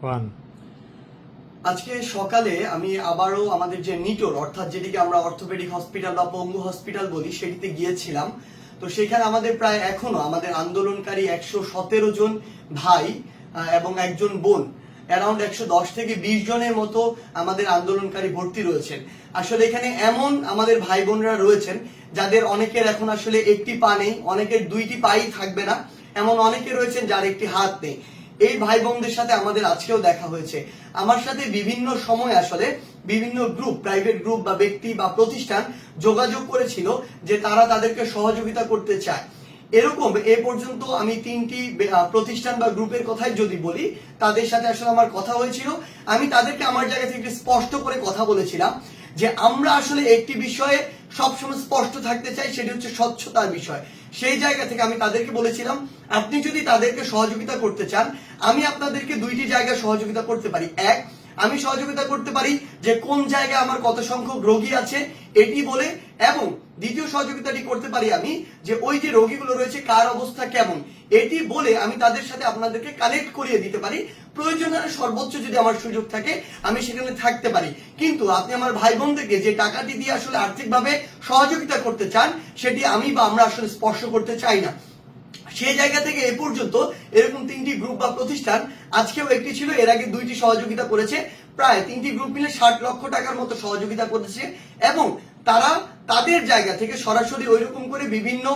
One. আজকে সকালে আমি আবারও আমাদের যে নিটোর অর্থাৎ যেটিকে আমরা অর্থোপেডিক হসপিটাল বা পঙ্গু হসপিটাল বলি সেটিতে গিয়েছিলাম। তো সেখানে আমাদের প্রায় এখনো আমাদের আন্দোলনকারী 117 জন ভাই এবং একজন বোন, অ্যারাউন্ড 110 থেকে 20 জনের মতো আমাদের আন্দোলনকারী ভর্তি রয়েছেন। আসলে এখানে এমন আমাদের ভাই বোনরা রয়েছেন যাদের অনেকের এখন আসলে একটি পা নেই, অনেকের দুইটি পাই থাকবে না, এমন অনেকে রয়েছেন যার একটি হাত নেই। এই ভাই বোনদের সাথে আমাদের আজকেও দেখা হয়েছে। আমার সাথে বিভিন্ন সময় আসলে বিভিন্ন গ্রুপ, প্রাইভেট গ্রুপ বা ব্যক্তি বা প্রতিষ্ঠান যোগাযোগ করেছিল যে তারা তাদেরকে সহযোগিতা করতে চায়। এরকম এ পর্যন্ত আমি 3টি প্রতিষ্ঠান বা গ্রুপের কথাই যদি বলি, তাদের সাথে আসলে আমার কথা হয়েছিল। আমি তাদেরকে আমার জায়গা থেকে স্পষ্ট করে কথা বলেছিলাম যে আমরা আসলে একটি বিষয়ে সবসময় স্পষ্ট থাকতে চাই, সেটি হচ্ছে স্বচ্ছতার বিষয়। সেই জায়গা থেকে আমি তাদেরকে বলেছিলাম, আপনি যদি তাদেরকে সহযোগিতা করতে চান, আমি আপনাদেরকে দুইটি জায়গায় সহযোগিতা করতে পারি। এক, আমি সহযোগিতা করতে পারি যে কোন জায়গায় আমার কত সংখ্যক রোগী আছে এটি বলে, এবং দ্বিতীয় সহযোগিতাটি করতে পারি আমি যে ওই যে রোগীগুলো রয়েছে কার অবস্থা কেমন এটি বলে আমি তাদের সাথে আপনাদেরকে কানেক্ট করিয়ে দিতে পারি। প্রয়োজনে সর্বোচ্চ যদি আমার সুযোগ থাকে আমি সেখানে থাকতে পারি। কিন্তু আপনি আমার ভাই বোনদেরকে যে টাকাটি দিয়ে আসলে আর্থিকভাবে সহযোগিতা করতে চান সেটি আমি বা আমরা আসলে স্পর্শ করতে চাই না। সেই জায়গা থেকে এ পর্যন্ত এরকম 3টি গ্রুপ বা প্রতিষ্ঠান, আজকেও একটি ছিল, এর আগে 2টি সহযোগিতা করেছে, প্রায় 3টি গ্রুপ মিলে 60 লক্ষ টাকার মতো সহযোগিতা করেছে। এবং তারা তাদের জায়গা থেকে সরাসরি ওইরকম করে বিভিন্ন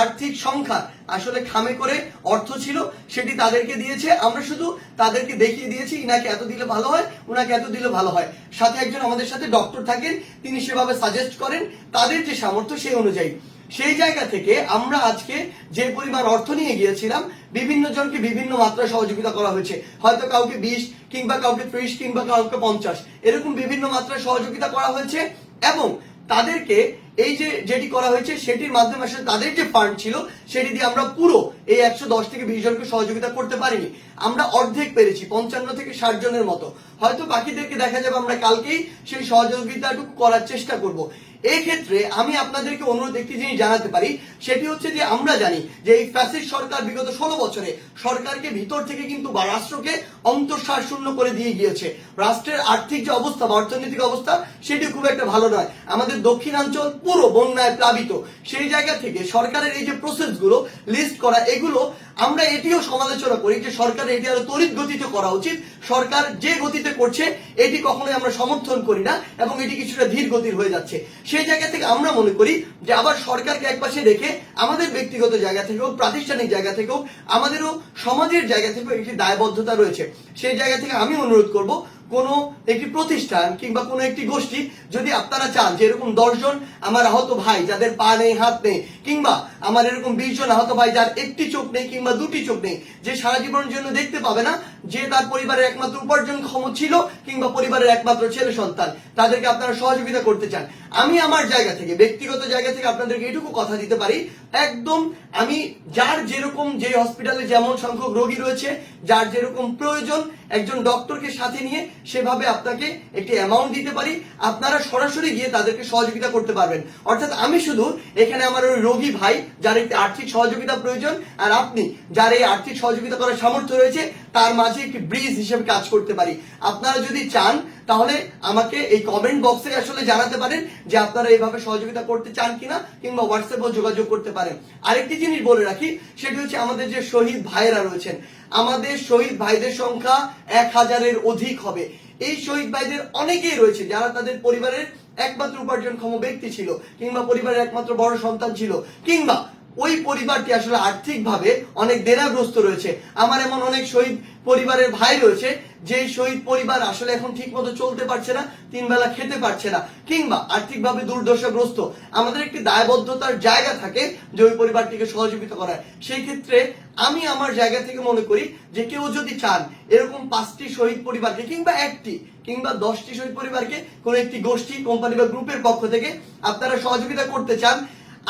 আর্থিক সংখ্যা আসলে খামে করে অর্থ ছিল সেটি তাদেরকে দিয়েছে। আমরা শুধু তাদেরকে দেখিয়ে দিয়েছি ইনাকে এত দিলে ভালো হয়, উনাকে এত দিলে ভালো হয়। সাথে একজন আমাদের সাথে ডক্টর থাকেন, তিনি সেভাবে সাজেস্ট করেন তাদের যে সামর্থ্য সেই অনুযায়ী। সেই জায়গা থেকে আমরা আজকে যে পরিমাণ অর্থ নিয়ে গিয়েছিলাম, বিভিন্ন জনকে বিভিন্ন মাত্রায় সহযোগিতা করা হয়েছে। হয়তো কাউকে 20 কিংবা কাউকে 30 কিংবা কাউকে 50 এরকম বিভিন্ন মাত্রায় সহযোগিতা করা হয়েছে। এবং তাদেরকে এই যে যেটি করা হয়েছে সেটির মাধ্যমে আসলে তাদের যে ফান্ড ছিল সেটি দিয়ে আমরা পুরো এই 110 থেকে 20 জনকে সহযোগিতা করতে পারিনি। আমরা অর্ধেক পেরেছি, 55 থেকে 60 জনের মতো। হয়তো বাকিদেরকে দেখা যাবে আমরা কালকেই সেই সহযোগিতাটুকু করার চেষ্টা করব। এই ক্ষেত্রে আমি আপনাদেরকে অনুরোধ একটি জিনিস জানাতে পারি, সেটি হচ্ছে যে আমরা জানি যে এই ফ্যাসিস্ট সরকার বিগত 16 বছরে সরকারকে ভিতর থেকে কিন্তু বা রাষ্ট্রকে অন্তঃসার শূন্য করে দিয়ে গিয়েছে। রাষ্ট্রের আর্থিক যে অবস্থা বা অর্থনৈতিক অবস্থা সেটি খুব একটা ভালো নয়। আমাদের দক্ষিণাঞ্চল পুরো বন্যায় প্লাবিত। সেই জায়গা থেকে সরকারের এই যে প্রসেসগুলো লিস্ট করা, এগুলো আমরা এটিও সমালোচনা করি যে সরকারের এটি আরো তড়িৎ গতিতে করা উচিত। সরকার যে গতিতে করছে এটি কখনোই আমরা সমর্থন করি না এবং এটি কিছুটা ধীর গতির হয়ে যাচ্ছে। সেই জায়গা থেকে আমরা মনে করি যে আবার সরকারকে একপাশে রেখে আমাদের ব্যক্তিগত জায়গা থেকেও, প্রাতিষ্ঠানিক জায়গা থেকেও, আমাদেরও সমাজের জায়গা থেকেও একটি দায়বদ্ধতা রয়েছে। সেই জায়গা থেকে আমি অনুরোধ করব, কোন একটি প্রতিষ্ঠান কিংবা কোন একটি গোষ্ঠী যদি আপনারা চান যে এরকম 10 জন আমার আহত ভাই যাদের পা নেই, হাত নেই, কিংবা আমার এরকম 20 জন আহত ভাই যার একটি চোখ নেই কিংবা দুটি চোখ নেই, যে সারা জীবনের জন্য দেখতে পাবে না, যে তার পরিবারের একমাত্র উপার্জনক্ষম ছিল কিংবা পরিবারের একমাত্র ছেলে সন্তান, তাদেরকে আপনারা সহযোগিতা করতে চান, আমি আমার জায়গা থেকে, ব্যক্তিগত জায়গা থেকে আপনাদেরকে এটুকু কথা দিতে পারি, একদম আমি যার যেরকম, যে হসপিটালে যেমন সংখ্যক রোগী রয়েছে, যার যেরকম প্রয়োজন, একজন ডক্টরকে সাথে নিয়ে সেভাবে আপনাকে একটি অ্যামাউন্ট দিতে পারি। আপনারা সরাসরি গিয়ে তাদেরকে সহযোগিতা করতে পারবেন। অর্থাৎ আমি শুধু এখানে আমার ওই রোগী ভাই যার একটি আর্থিক সহযোগিতা প্রয়োজন, আর আপনি যার এই আর্থিক সহযোগিতা করার সামর্থ্য রয়েছে, তার মাঝে একটি ব্রিজ হিসেবে কাজ করতে পারি। আপনারা যদি চান তাহলে আমাকে এই কমেন্ট বক্সে আসলে জানাতে পারেন যে আপনারা এইভাবে সহযোগিতা করতে চান কিনা, কিংবা হোয়াটসঅ্যাপেও যোগাযোগ করতে পারেন। আরেকটি জিনিস বলে রাখি, সেটি হচ্ছে আমাদের যে শহীদ ভাইয়েরা রয়েছেন, আমাদের শহীদ ভাইদের সংখ্যা 1000-এর অধিক হবে। এই শহীদ ভাইদের অনেকেই রয়েছে যারা তাদের পরিবারের একমাত্র উপার্জনক্ষম ব্যক্তি ছিল, কিংবা পরিবারের একমাত্র বড় সন্তান ছিল, কিংবা ওই পরিবারটি আসলে আর্থিকভাবে অনেক দেনাগ্রস্ত রয়েছে। আমার এমন অনেক শহীদ পরিবারের ভাই রয়েছে যে শহীদ পরিবার আসলে এখন ঠিক মতো চলতে পারছে না, 3 বেলা খেতে পারছে না, কিংবা আর্থিকভাবে দুর্দশাগ্রস্ত। আমাদের একটি দায়বদ্ধতার জায়গা থাকে যে ওই পরিবারটিকে সহযোগিতা করার। সেই ক্ষেত্রে আমি আমার জায়গা থেকে মনে করি যে কেউ যদি চান এরকম 5টি শহীদ পরিবারকে, কিংবা 1টি কিংবা 10টি শহীদ পরিবারকে কোন একটি গোষ্ঠী, কোম্পানি বা গ্রুপের পক্ষ থেকে আপনারা সহযোগিতা করতে চান,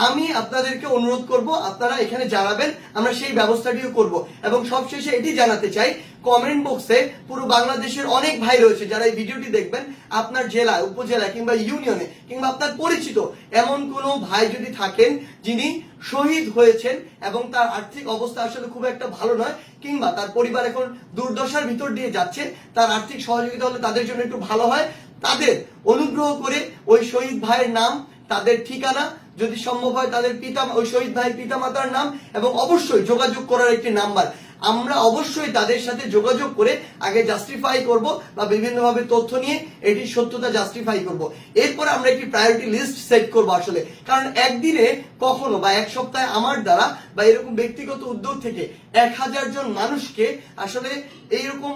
আমি আপনাদেরকে অনুরোধ করব আপনারা এখানে জানাবেন, আমরা সেই ব্যবস্থাটিও করব। এবং সবশেষে এটি জানাতে চাই, কমেন্ট বক্সে পুরো বাংলাদেশের অনেক ভাই রয়েছে যারা এই ভিডিওটি দেখবেন, আপনার জেলায়, উপজেলায় কিংবা ইউনিয়নে কিংবা আপনার পরিচিত এমন কোনো ভাই যদি থাকেন যিনি শহীদ হয়েছেন এবং তার আর্থিক অবস্থা আসলে খুব একটা ভালো নয়, কিংবা তার পরিবার এখন দুর্দশার ভিতর দিয়ে যাচ্ছে, তার আর্থিক সহযোগিতা হলে তাদের জন্য একটু ভালো হয়, তাদের অনুগ্রহ করে ওই শহীদ ভাইয়ের নাম, তাদের ঠিকানা, যদি সম্ভব হয় তাদের ওই শহীদ ভাইয়ের পিতামাতার নাম এবং অবশ্যই যোগাযোগ করার একটি নাম্বার, আমরা অবশ্যই তাদের সাথে যোগাযোগ করে আগে জাস্টিফাই করব বা বিভিন্নভাবে তথ্য নিয়ে এটির সত্যতা জাস্টিফাই করব। এরপর আমরা একটি প্রায়োরিটি লিস্ট সেট করব আসলে, কারণ একদিনে কখনো বা এক সপ্তাহে আমার দ্বারা বা এরকম ব্যক্তিগত উদ্যোগ থেকে 1000 জন মানুষকে আসলে এইরকম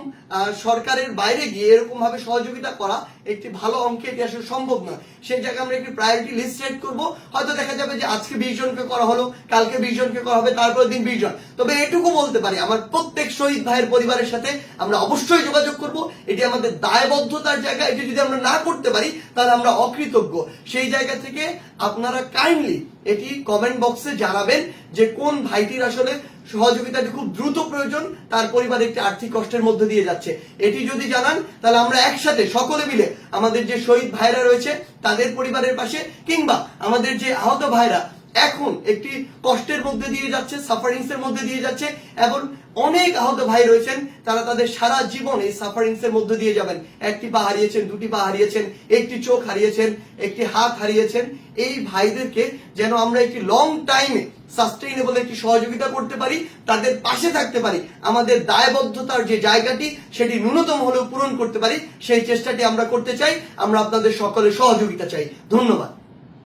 সরকারের বাইরে গিয়ে এরকম ভাবে সহযোগিতা করা একটি ভালো অঙ্কে এটি আসলে সম্ভব নয়। সেই জায়গায় আমরা একটি প্রায়োরিটি লিস্ট সেট করব। হয়তো দেখা যাবে যে আজকে 20 জনকে করা হলো, কালকে 20 জনকে করা হবে, তারপর দিন 20 জন। তবে এটুকু বলতে পারি, আমার প্রত্যেক শহীদ ভাইয়ের পরিবারের সাথে আমরা অবশ্যই যোগাযোগ করব। এটি আমাদের দায়বদ্ধতার জায়গা, এটি যদি আমরা না করতে পারি তাহলে আমরা অকৃতজ্ঞ। সেই জায়গা থেকে আপনারা কাইন্ডলি এটি কমেন্ট বক্সে জানাবেন যে কোন ভাইটির আসলে সহযোগিতাটি খুব দ্রুত প্রয়োজন, তার পরিবার একটি আর্থিক কষ্টের মধ্যে দিয়ে যাচ্ছে। এটি যদি জানান তাহলে আমরা একসাথে সকলে মিলে আমাদের যে শহীদ ভাইরা রয়েছে তাদের পরিবারের পাশে, কিংবা আমাদের যে আহত ভাইরা এখন একটি কষ্টের মধ্যে দিয়ে যাচ্ছে, সাফারিংস এর মধ্যে দিয়ে যাচ্ছে, এবং অনেক আহত ভাই রয়েছেন তারা তাদের সারা জীবন এই সাফারিংস এর মধ্যে দিয়ে যাবেন। একটি পা হারিয়েছেন, দুটি পা হারিয়েছেন, একটি চোখ হারিয়েছেন, একটি হাত হারিয়েছেন। এই ভাইদেরকে যেন আমরা একটি লং টাইমে সাস্টেইনেবল একটি সহযোগিতা করতে পারি, তাদের পাশে থাকতে পারি, আমাদের দায়বদ্ধতার যে জায়গাটি সেটি ন্যূনতম হলেও পূরণ করতে পারি, সেই চেষ্টাটি আমরা করতে চাই। আমরা আপনাদের সকলের সহযোগিতা চাই। ধন্যবাদ।